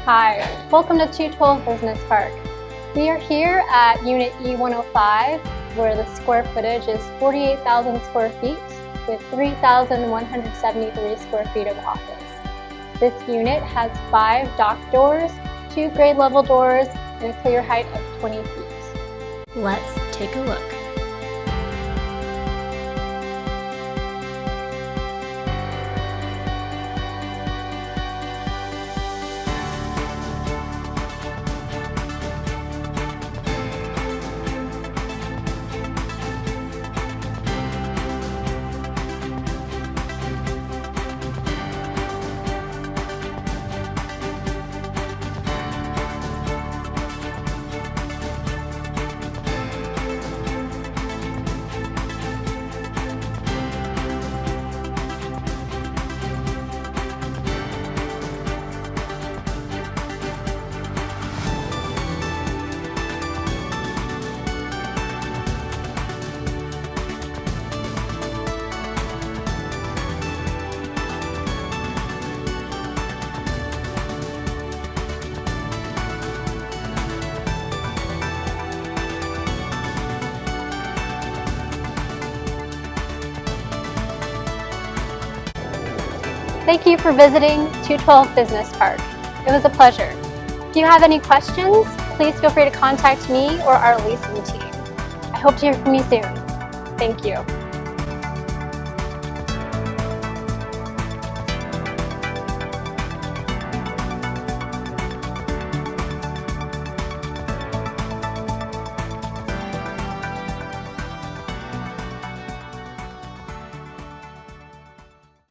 Hi, welcome to 212 Business Park. We are here at Unit E105, where the square footage is 48,000 square feet with 3,173 square feet of office. This unit has 5 dock doors, 2 grade level doors, and a clear height of 20 feet. Let's take a look. Thank you for visiting 212 Business Park. It was a pleasure. If you have any questions, please feel free to contact me or our leasing team. I hope to hear from you soon. Thank you.